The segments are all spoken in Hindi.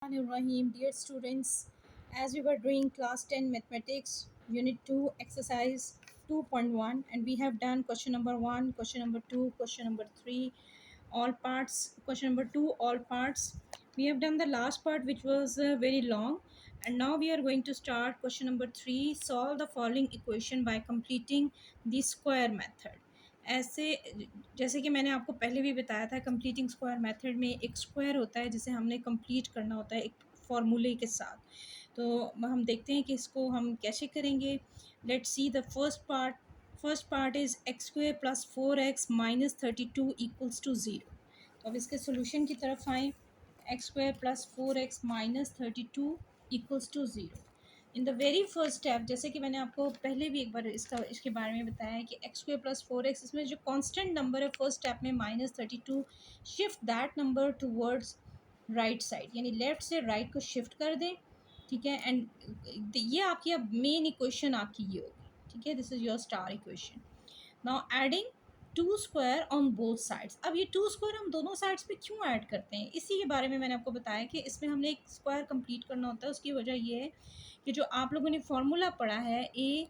Rahim, dear students, as we were doing class 10 mathematics, unit 2, exercise 2.1, and we have done question number 1, question number 2, question number 3, all parts, question number 2, all parts. We have done the last part, which was very long, and now we are going to start question number 3. Solve the following equation by completing the square method. ऐसे जैसे कि मैंने आपको पहले भी बताया था, कंप्लीटिंग स्क्वायर मेथड में एक स्क्वायर होता है जिसे हमने कंप्लीट करना होता है एक फॉर्मूले के साथ। तो हम देखते हैं कि इसको हम कैसे करेंगे। Let's see the first part is x square plus 4x minus 32 equals to zero. तो अब इसके सोल्यूशन की तरफ आएँ। X square plus 4x minus 32 equals to zero. In the very first step, जैसे कि मैंने आपको पहले भी एक बार इसके बारे में बताया है कि एक्स स्क्वायर प्लस 4x, इसमें जो कांस्टेंट नंबर है फर्स्ट स्टेप में minus 32, shift that number towards right side, यानी लेफ्ट से राइट को शिफ्ट कर दें। ठीक है, एंड ये आपकी अब मेन इक्वेशन आपकी ये होगी। ठीक है, this is your star equation. Now adding two square on both sides. अब ये टू स्क्वायर हम दोनों साइड्स पे क्यों ऐड करते हैं, इसी के बारे में मैंने आपको बताया कि इसमें हमने एक स्क्वायर कंप्लीट करना होता है। उसकी वजह ये है कि जो आप लोगों ने फॉर्मूला पढ़ा है A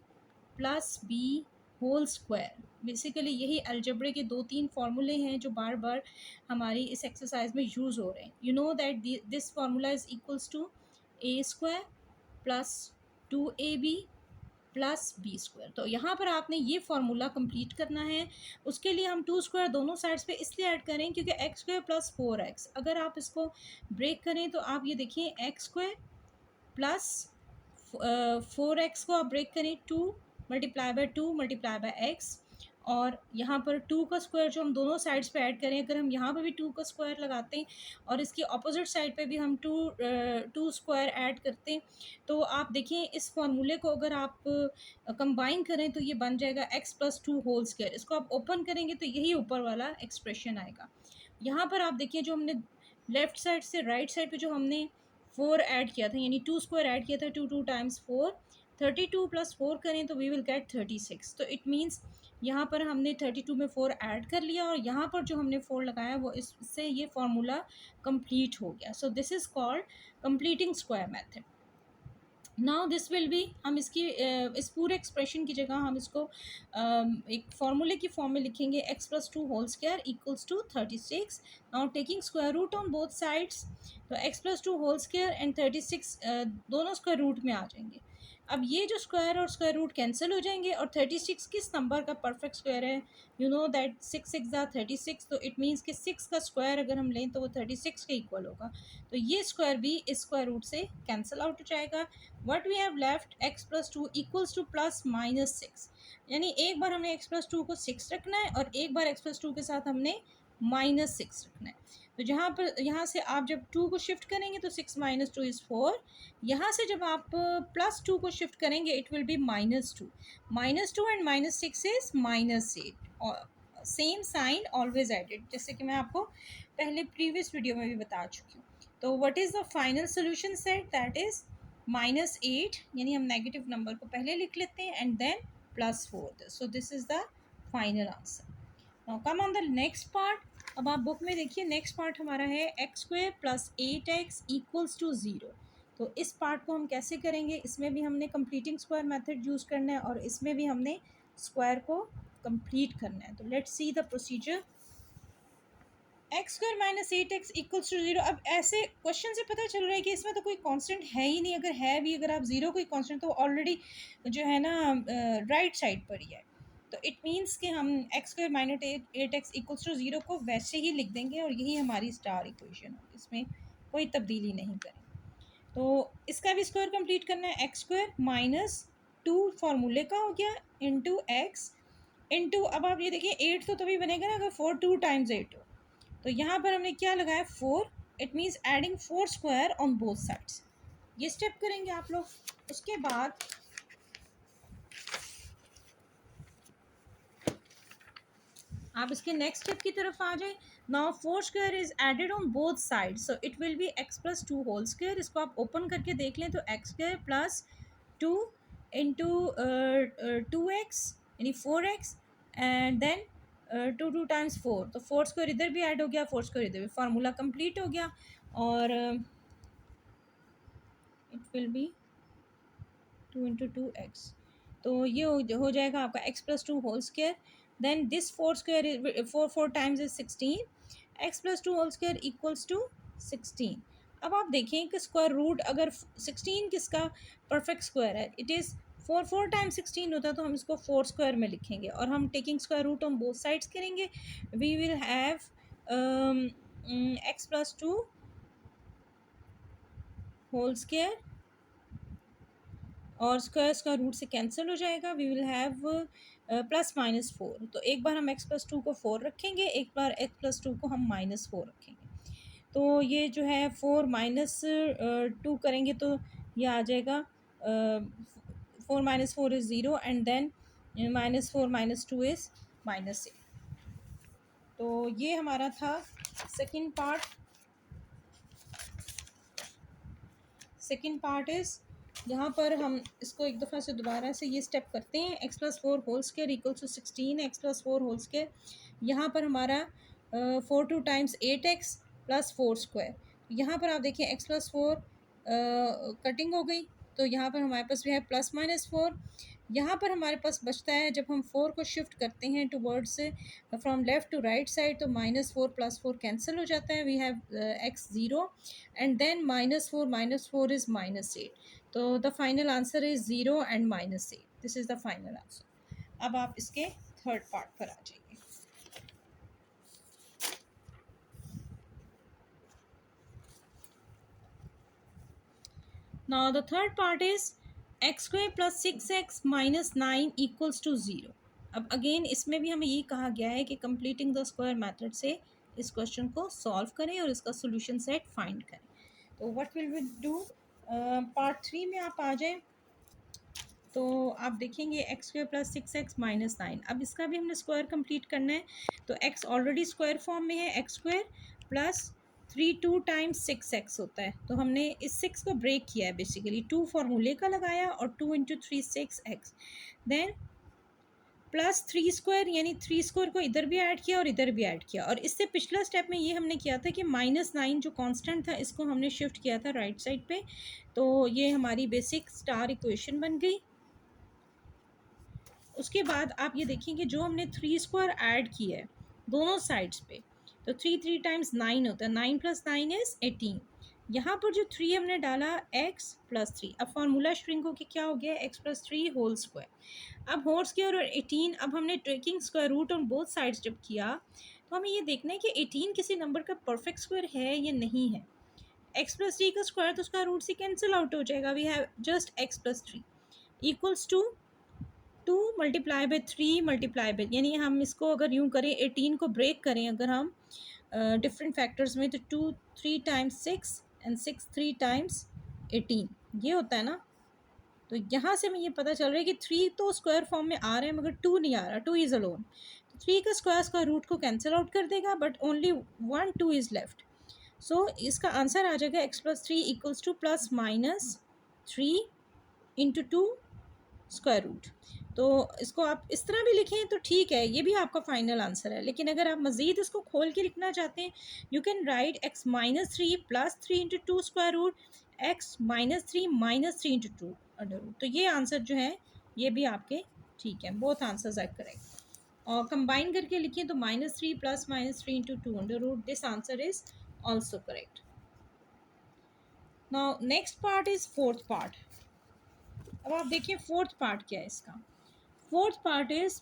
plus B whole square, basically यही अलजबरे के 2-3 फार्मूले हैं जो बार बार हमारी इस एक्सरसाइज में यूज़ हो रहे हैं। You know that this formula is equals to a square plus 2ab plus b square. तो यहाँ पर आपने ये फार्मूला कंप्लीट करना है। उसके लिए हम टू स्क्वायर दोनों साइड्स पे इसलिए ऐड करें क्योंकि एक्स स्क्वायर प्लस 4x, अगर आप इसको ब्रेक करें तो आप ये देखिए एक्स स्क्वायर प्लस 4x को आप ब्रेक करें, 2 multiply by 2 multiply by x, और यहाँ पर 2 का स्क्वायर जो हम दोनों साइड्स पे ऐड करें, अगर हम यहाँ पे भी 2 का स्क्वायर लगाते हैं और इसकी अपोजिट साइड पे भी हम 2 स्क्वायर ऐड करते हैं, तो आप देखिए इस फॉर्मूले को अगर आप कंबाइन करें तो ये बन जाएगा x प्लस 2 होल स्क्वायर। इसको आप ओपन करेंगे तो यही ऊपर वाला एक्सप्रेशन आएगा। यहाँ पर आप देखिए जो हमने लेफ्ट साइड से राइट साइड पे जो हमने 4 ऐड किया था, यानी 2 स्क्वायर ऐड किया था, 2 टाइम्स 4, 32 प्लस 4 करें तो वी विल गेट 36। तो इट मीन्स यहाँ पर हमने 32 में 4 ऐड कर लिया और यहाँ पर जो हमने 4 लगाया वो इससे ये फार्मूला कंप्लीट हो गया। सो this is called completing square method. Now this will be, हम इसकी इस पूरे एक्सप्रेशन की जगह हम इसको एक फार्मूले की फॉर्म में लिखेंगे, x plus 2 whole square equals to 36। Now taking square root on both sides, तो x plus 2 whole square and 36 दोनों स्क्वायर रूट में आ जाएंगे। अब ये जो स्क्वायर और स्क्वायर रूट कैंसिल हो जाएंगे और 36 किस नंबर का परफेक्ट स्क्वायर है, यू नो दैट 6 6 36, तो इट मीन्स कि 6 का स्क्वायर अगर हम लें तो वो 36 के इक्वल होगा। तो ये स्क्वायर भी इस स्क्वायर रूट से कैंसिल आउट हो जाएगा। What we have left, x plus 2 equals to plus minus 6, यानी एक बार हमें एक्स प्लस 2 को 6 रखना है और एक बार एक्स प्लस 2 के साथ हमने माइनस 6 रखना है। तो यहाँ से आप जब 2 को शिफ्ट करेंगे तो 6 माइनस 2 इज़ 4। यहाँ से जब आप प्लस 2 को शिफ्ट करेंगे it will B minus 2। Minus 2 and minus 6 is minus 8, और सेम साइन ऑलवेज एडेड, जैसे कि मैं आपको पहले प्रीवियस वीडियो में भी बता चुकी हूँ। तो what is the final solution set, that is minus 8, यानी हम नेगेटिव नंबर को पहले लिख लेते हैं and then plus 4। So this is the final answer. Now come on the next part. अब आप बुक में देखिए, नेक्स्ट पार्ट हमारा है x square plus 8x equals to 0। तो इस पार्ट को हम कैसे करेंगे, इसमें भी हमने कंप्लीटिंग स्क्वायर मेथड यूज़ करना है और इसमें भी हमने स्क्वायर को कंप्लीट करना है। तो let's see the procedure. X square minus 8x equals to 0। अब ऐसे क्वेश्चन से पता चल रहा है कि इसमें तो कोई कांस्टेंट है ही नहीं, अगर है भी, अगर आप ज़ीरो कोई कांस्टेंट, तो ऑलरेडी जो है ना राइट साइड पर ही है। तो इट मीन्स कि हम x square minus 8x equals to 0 को वैसे ही लिख देंगे और यही हमारी स्टार इक्वेशन होगी, इसमें कोई तब्दीली नहीं करेंगे। तो इसका भी स्क्वायर कंप्लीट करना है, एक्स स्क्वायर माइनस 2 फार्मूले का हो गया इंटू एक्स इंटू, अब आप ये देखिए 8 तो तभी बनेगा ना अगर 4 2 टाइम्स 8 हो। तो यहाँ पर हमने क्या लगाया, 4, it means adding 4 square on both sides. ये स्टेप करेंगे आप लोग। उसके बाद आप इसके नेक्स्ट स्टेप की तरफ आ जाए। Now 4 square is added on both side, so it will be x plus 2 whole square. इसको आप ओपन करके देख लें तो x square plus 2 into 2x यानी 4x, एंड देन 2 टाइम्स 4, तो 4 स्क्वायर इधर भी ऐड हो गया, 4 स्क्वायर इधर भी, फार्मूला कंप्लीट हो गया। और विल बी 2 into 2x, तो ये हो जाएगा आपका x+2 whole square, then this four square four times is 16, x+2 whole square equals to 16। अब आप देखें कि स्क्वायर रूट अगर 16 किसका परफेक्ट स्क्वायर है, इट इज़ 4 टाइम्स 16 होता है, तो हम इसको 4 स्क्वायर में लिखेंगे और हम taking square root on both sides करेंगे, we will have x+2 whole square और स्क्वायर स्क्वायर रूट से कैंसिल हो जाएगा, वी विल हैव +-4। तो एक बार हम x+2 को 4 रखेंगे, एक बार x+2 को हम -4 रखेंगे, तो ये जो है 4 -2 करेंगे तो ये आ जाएगा 4 - 4 इज़ 0 एंड देन -4 - 2 इज़ -8। तो ये हमारा था second part. Second part is, यहाँ पर हम इसको एक दफ़ा से दोबारा से ये स्टेप करते हैं, x+4 whole square equal to 16, x+4 whole square, यहाँ पर हमारा 4 टाइम्स 8x +4 स्क्वायर, यहाँ पर आप देखिए x+4 कटिंग हो गई, तो यहाँ पर हमारे पास भी है +-4, यहाँ पर हमारे पास बचता है जब हम 4 को शिफ्ट करते हैं towards from left to right side, तो -4 +4 कैंसिल हो जाता है, we have x 0 and then -4 is -8, तो the final answer is 0 and -8, this is the final answer. अब आप इसके थर्ड पार्ट पर आ जाइए। Now the third part is x² + 6x - 9 = 0। अब अगेन इसमें भी हमें ये कहा गया है कि कंप्लीटिंग द स्क्वायर मेथड से इस क्वेश्चन को सॉल्व करें और इसका सॉल्यूशन सेट फाइंड करें। तो what will we do, part 3 में आप आ जाएं, तो आप देखेंगे x² + 6x - 9, अब इसका भी हमने स्क्वायर कंप्लीट करना है, तो x ऑलरेडी स्क्वायर फॉर्म में है, x² + 3 2 टाइम्स 6x होता है, तो हमने इस 6 को ब्रेक किया है, बेसिकली 2 फार्मूले का लगाया और 2 × 3 6x, देन +3 स्क्वायर, यानी 3 स्क्वायर को इधर भी ऐड किया और इधर भी ऐड किया, और इससे पिछला स्टेप में ये हमने किया था कि -9 जो कांस्टेंट था इसको हमने शिफ्ट किया था राइट साइड पे, तो ये हमारी बेसिक स्टार इक्वेशन बन गई। उसके बाद आप ये देखेंगे जो हमने 3 स्क्वायर ऐड किया है दोनों साइड्स पे, तो 3 3 टाइम्स 9 होता है, 9 + 9 इज़ 18। यहाँ पर जो 3 हमने डाला x + 3, अब फार्मूला श्रिंक होकर क्या हो गया, x + 3 होल स्क्वायर। अब होल स्क्वायर और 18, अब हमने taking square root on both sides जब किया, तो हमें ये देखना है कि 18 किसी नंबर का परफेक्ट स्क्वायर है या नहीं है। x + 3 का स्क्वायर तो उसका रूट से कैंसिल आउट हो जाएगा, we have just x + 3 equals to 2 × 3 × यानी हम इसको अगर यूँ करें 18 को ब्रेक करें अगर हम डिफरेंट फैक्टर्स में, तो 2 3 टाइम्स 6 एंड 6 3 टाइम्स 18 ये होता है ना। तो यहाँ से हमें ये पता चल रहा है कि 3 तो स्क्वायर फॉर्म में आ रहे हैं मगर 2 नहीं आ रहा, 2 इज़ अलोन, तो 3 का स्क्वायर रूट को कैंसिल आउट कर देगा, but only 1 2 is left, so इसका आंसर आ जाएगा x + 3 equals to +-3 × 2 square root. तो इसको आप इस तरह भी लिखें तो ठीक है, ये भी आपका फाइनल आंसर है, लेकिन अगर आप मज़ीद इसको खोल के लिखना चाहते हैं, you can write x - 3 + 3 × 2 square root, x - 3 - 3 × 2 under root, तो ये आंसर जो है ये भी आपके ठीक है, बोथ आंसर्स आर करेक्ट। और कंबाइन करके लिखें तो -3 + -3 × 2 under root, this answer is also correct. Now next part is fourth part. अब आप देखिए फोर्थ पार्ट क्या है इसका। Fourth part is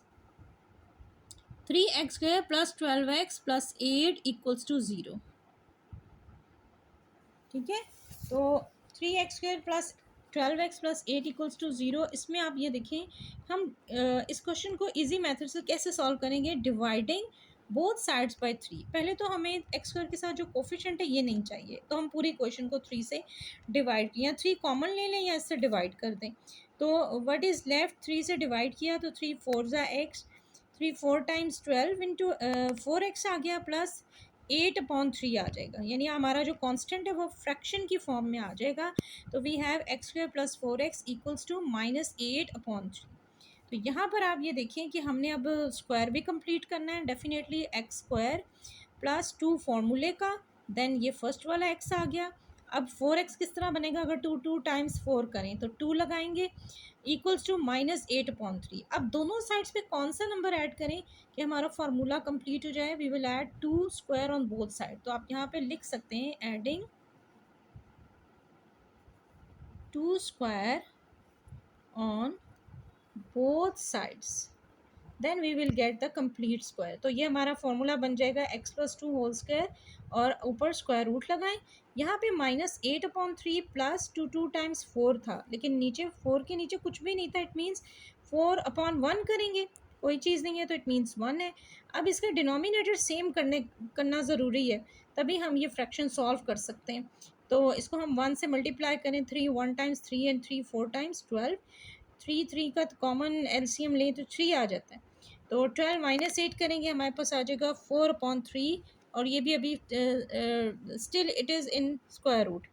3x² + 12x + 8 = 0। ठीक है, तो 3x² + 12x + 8 = 0, इसमें आप ये देखें हम इस क्वेश्चन को इजी मेथड से कैसे सॉल्व करेंगे, डिवाइडिंग बोथ साइड्स बाय 3। पहले तो हमें x² के साथ जो कोफिशिएंट है ये नहीं चाहिए, तो हम पूरी क्वेश्चन को 3 से डिवाइड किया, 3 कॉमन ले लें या इससे डिवाइड कर दें, तो व्हाट इज़ लेफ्ट, 3 से डिवाइड किया तो 3 4 x, 3 4 टाइम्स 12 × 4x आ गया, प्लस 8/3 आ जाएगा, यानी हमारा जो कांस्टेंट है वो फ्रैक्शन की फॉर्म में आ जाएगा, तो वी हैव x² + 4x = -8/3। तो यहाँ पर आप ये देखें कि हमने अब स्क्वायर भी कंप्लीट करना है, डेफिनेटली x² + 2 फार्मूले का, देन ये फर्स्ट वाला x आ गया, अब 4x किस तरह बनेगा, अगर 2 टाइम्स 4 करें तो 2 लगाएंगे, इक्वल्स टू -8/3। अब दोनों साइड्स पे कौन सा नंबर ऐड करें कि हमारा फार्मूला कंप्लीट हो जाए, we will add 2 square on both side. तो आप यहाँ पे लिख सकते हैं adding 2 square on both sides, then we will get the complete square. तो ये हमारा फॉर्मूला बन जाएगा x+2 होल स्क्वायर, और ऊपर स्क्वायर रूट लगाएं। यहाँ पे -8/3 प्लस 2 टाइम्स 4 था, लेकिन नीचे 4 के नीचे कुछ भी नहीं था, इट मीन्स 4/1 करेंगे, कोई चीज़ नहीं है तो इट मीन्स 1 है। अब इसका डिनोमिनेटर सेम करना ज़रूरी है, तभी हम ये फ्रैक्शन सॉल्व कर सकते हैं। तो इसको हम 1 से मल्टीप्लाई करें, 3 1 टाइम्स 3 एंड 3 4 टाइम्स 12, 3 का कॉमन एलसीएम लें तो 3 आ जाता है। तो 12 -8 करेंगे, हमारे पास आ जाएगा 4/3, और ये भी अभी still it is in square root.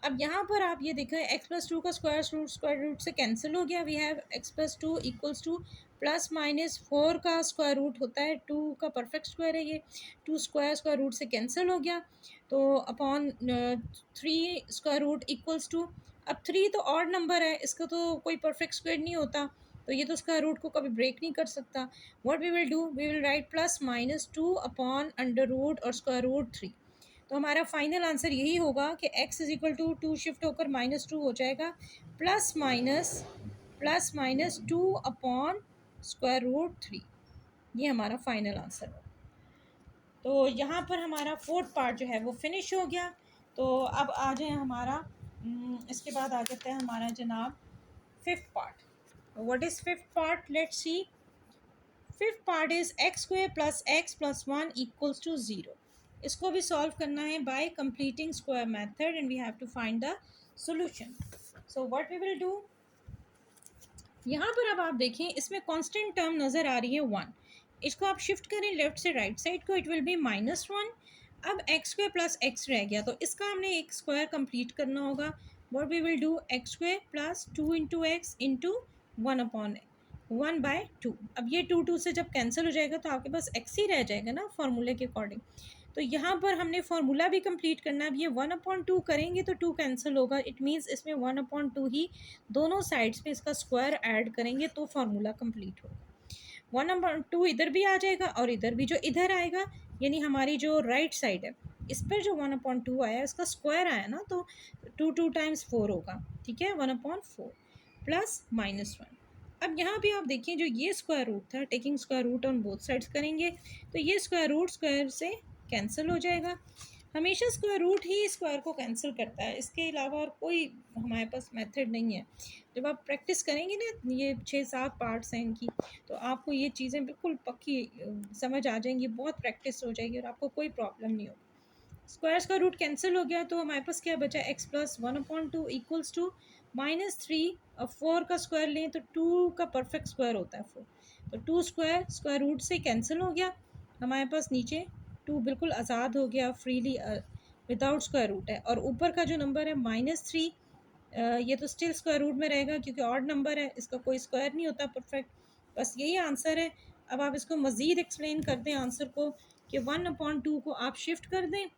अब यहाँ पर आप ये देखें, x+2 का स्क्वायर रूट से कैंसिल हो गया, we have x+2 equals to ±4 का स्क्वायर रूट होता है, 2 का परफेक्ट स्क्वायर है ये, 2 स्क्वायर रूट से कैंसिल हो गया, तो upon 3 square root equals to, अब 3 तो ऑड नंबर है, इसका तो कोई परफेक्ट स्क्वायर नहीं होता, तो ये तो स्क्वायर रूट को कभी ब्रेक नहीं कर सकता। What we will do, we will write +-2 upon under root और स्क्वायर रूट 3। तो हमारा फाइनल आंसर यही होगा कि x is equal to 2 shift होकर -2 हो जाएगा, +-2/√3। ये हमारा फाइनल आंसर होगा। तो यहाँ पर हमारा फोर्थ पार्ट जो है वो फिनिश हो गया। तो अब आ जाए हमारा इसके बाद आ जाता है हमारा जनाब fifth part. What is fifth part, let's see. Fifth part is x² + x + 1 = 0। इसको भी सॉल्व करना है by completing square method, and we have to find the solution. So what we will do, यहाँ पर अब आप देखें इसमें कांस्टेंट टर्म नज़र आ रही है 1, इसको आप शिफ्ट करें लेफ्ट से राइट साइड को, इट विल बी -1। अब x² + x रह गया, तो इसका हमने एक स्क्वायर कंप्लीट करना होगा। What we will do, x² + 2 × x × 1/2। अब ये 2 से जब कैंसिल हो जाएगा तो आपके पास x ही रह जाएगा ना फॉर्मूले के अकॉर्डिंग। तो यहाँ पर हमने फार्मूला भी कंप्लीट करना है। अब ये 1/2 करेंगे तो 2 कैंसिल होगा, इट मीन्स इसमें 1/2 ही दोनों साइड्स में इसका स्क्वायर ऐड करेंगे तो फार्मूला कंप्लीट होगा। 1/2 इधर भी आ जाएगा और इधर भी, जो इधर आएगा यानी हमारी जो राइट साइड है, इस पर जो 1/2 आया इसका स्क्वायर आया ना, तो 2 टाइम्स 4 होगा, ठीक है, 1/4 प्लस -1। अब यहाँ पे आप देखिए जो ये स्क्वायर रूट था, taking square root on both sides करेंगे तो ये स्क्वायर रूट स्क्वायर से कैंसिल हो जाएगा। हमेशा स्क्वायर रूट ही स्क्वायर को कैंसिल करता है, इसके अलावा और कोई हमारे पास मेथड नहीं है। जब आप प्रैक्टिस करेंगे ना, ये 6-7 पार्ट्स हैं इनकी, तो आपको ये चीज़ें बिल्कुल पक्की समझ आ जाएंगी, बहुत प्रैक्टिस हो जाएगी और आपको कोई प्रॉब्लम नहीं होगी। स्क्वायर्स का रूट कैंसिल हो गया तो हमारे पास क्या बचा, x + 1/2 इक्वल्स टू -3। अब 4 का स्क्वायर लें तो 2 का परफेक्ट स्क्वायर होता है 4, तो 2 स्क्वायर रूट से कैंसिल हो गया, हमारे पास नीचे 2 बिल्कुल आज़ाद हो गया, फ्रीली विदाउट स्क्वायर रूट है। और ऊपर का जो नंबर है -3, ये तो स्टिल स्क्वायर रूट में रहेगा क्योंकि ऑड नंबर है, इसका कोई स्क्वायर नहीं होता परफेक्ट। बस यही आंसर है। अब आप इसको मज़ीद एक्सप्लेन कर दें आंसर को कि 1/2 को आप शिफ्ट कर दें,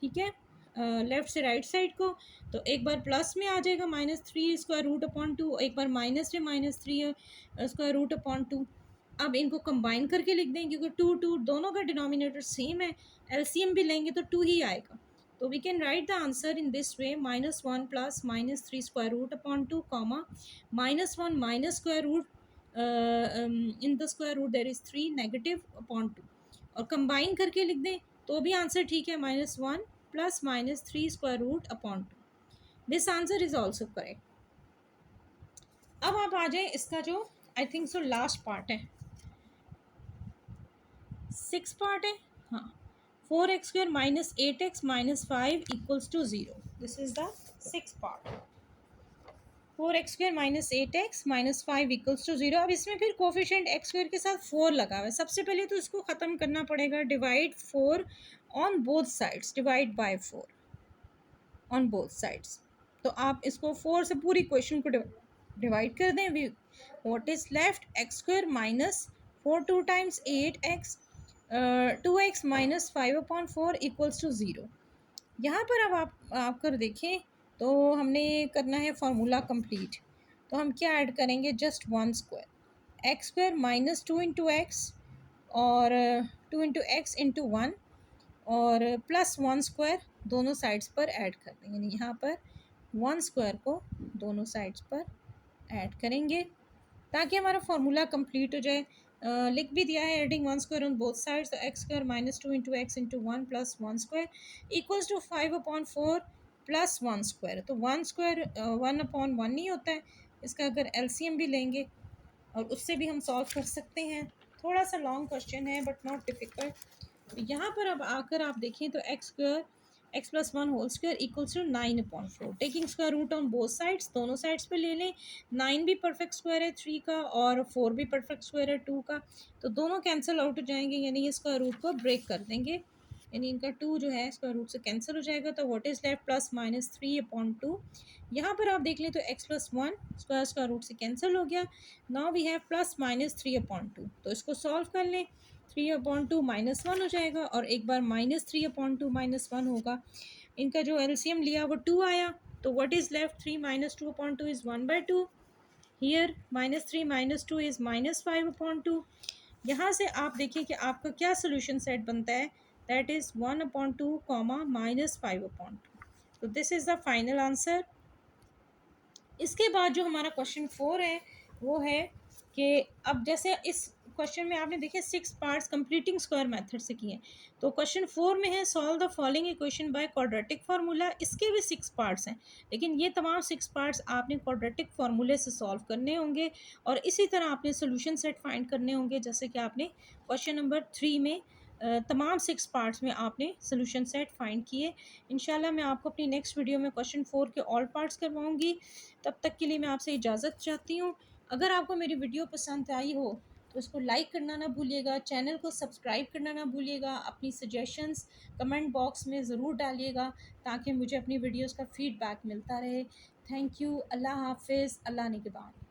ठीक है, लेफ़्ट से राइट साइड को, तो एक बार प्लस में आ जाएगा -3√/2, एक बार माइनस में -3√/2। अब इनको कंबाइन करके लिख दें क्योंकि 2 दोनों का डिनोमिनेटर सेम है, एलसीएम भी लेंगे तो 2 ही आएगा। तो we can write the answer in this way, -1 + -3√/2, -1 minus square root, in the square root there is 3 -2, और कंबाइन करके लिख दें तो भी आंसर ठीक है, -1 + -3√/2। This answer is also correct. अब आप आ जाए इसका जो I think so last part है, 6 पार्ट है, हाँ। 4x² - 8x - 5 = 0, this is the 6 part. 4x² - 8x - 5 = 0। अब इसमें फिर कोफिशिएंट x² के साथ 4 लगा हुआ है। सबसे पहले तो इसको ख़त्म करना पड़ेगा, divide 4 on both sides, divide by 4 on both sides. तो आप इसको 4 से पूरी क्वेश्चन को डिवाइड कर दें। What is left, x² - 4 2 times 8x 2x - 5/4 = 0। यहाँ पर अब आप कर देखें तो हमने करना है फार्मूला कंप्लीट। तो हम क्या ऐड करेंगे, just one square, x square minus two into x और two into x into one और प्लस वन स्क्वायर दोनों साइड्स पर ऐड कर देंगे, यानी यहाँ पर वन स्क्वायर को दोनों साइड्स पर ऐड करेंगे ताकि हमारा फार्मूला कंप्लीट हो जाए। लिख भी दिया है adding one square on both sides, तो x square minus two into x into one plus one square equals to 5/4 plus one square. तो वन स्क्वायर 1/1 नहीं होता है, इसका अगर एलसीएम भी लेंगे और उससे भी हम सॉल्व कर सकते हैं। थोड़ा सा लॉन्ग क्वेश्चन है बट नॉट डिफ़िकल्ट। यहाँ पर अब आकर आप देखें तो x square x plus one whole square equals to 9/4, taking square root on both sides, दोनों साइड्स पे ले लें। 9 भी परफेक्ट स्क्वायर है 3 का और 4 भी परफेक्ट स्क्वायर है 2 का, तो दोनों कैंसिल आउट हो जाएंगे, यानी ये स्क्वायर रूट को ब्रेक कर देंगे, यानी इनका 2 जो है स्क्वायर रूट से कैंसिल हो जाएगा। तो what is left plus minus 3/2। यहाँ पर आप देख लें तो x plus one square root से कैंसिल हो गया। Now we have plus minus 3/2, तो इसको सॉल्व कर लें। 3/2 -1 हो जाएगा और एक बार -3/2 -1 होगा, इनका जो एलसीएम लिया वो 2 आया। तो what is left, 3 - 2/2 is 1/2। Here -3 - 2 is -5/2। यहाँ से आप देखिए कि आपका क्या सोल्यूशन सेट बनता है, दैट इज़ 1/2 -5/2। तो this is the final answer. इसके बाद जो हमारा क्वेश्चन 4 है वो है कि अब जैसे इस क्वेश्चन में आपने देखे 6 पार्ट्स कंप्लीटिंग स्क्वायर मेथड से किए हैं, तो क्वेश्चन 4 में है solve the following equation by quadratic formula. इसके भी 6 पार्ट्स हैं, लेकिन ये तमाम 6 पार्ट्स आपने क्वाड्रेटिक फार्मूले से सॉल्व करने होंगे और इसी तरह आपने सोल्यूशन सेट फाइंड करने होंगे, जैसे कि आपने क्वेश्चन नंबर 3 में तमाम 6 पार्ट्स में आपने सोल्यूशन सेट फाइंड किए। इंशाल्लाह मैं आपको अपनी नेक्स्ट वीडियो में क्वेश्चन 4 के ऑल पार्ट्स करवाऊंगी। तब तक के लिए मैं आपसे इजाज़त चाहती हूँ। अगर आपको मेरी वीडियो पसंद आई हो तो इसको लाइक करना ना भूलिएगा, चैनल को सब्सक्राइब करना ना भूलिएगा, अपनी सजेशंस कमेंट बॉक्स में ज़रूर डालिएगा ताकि मुझे अपनी वीडियोस का फ़ीडबैक मिलता रहे। Thank you. अल्लाह हाफिज़। अल्लाह निगहबान।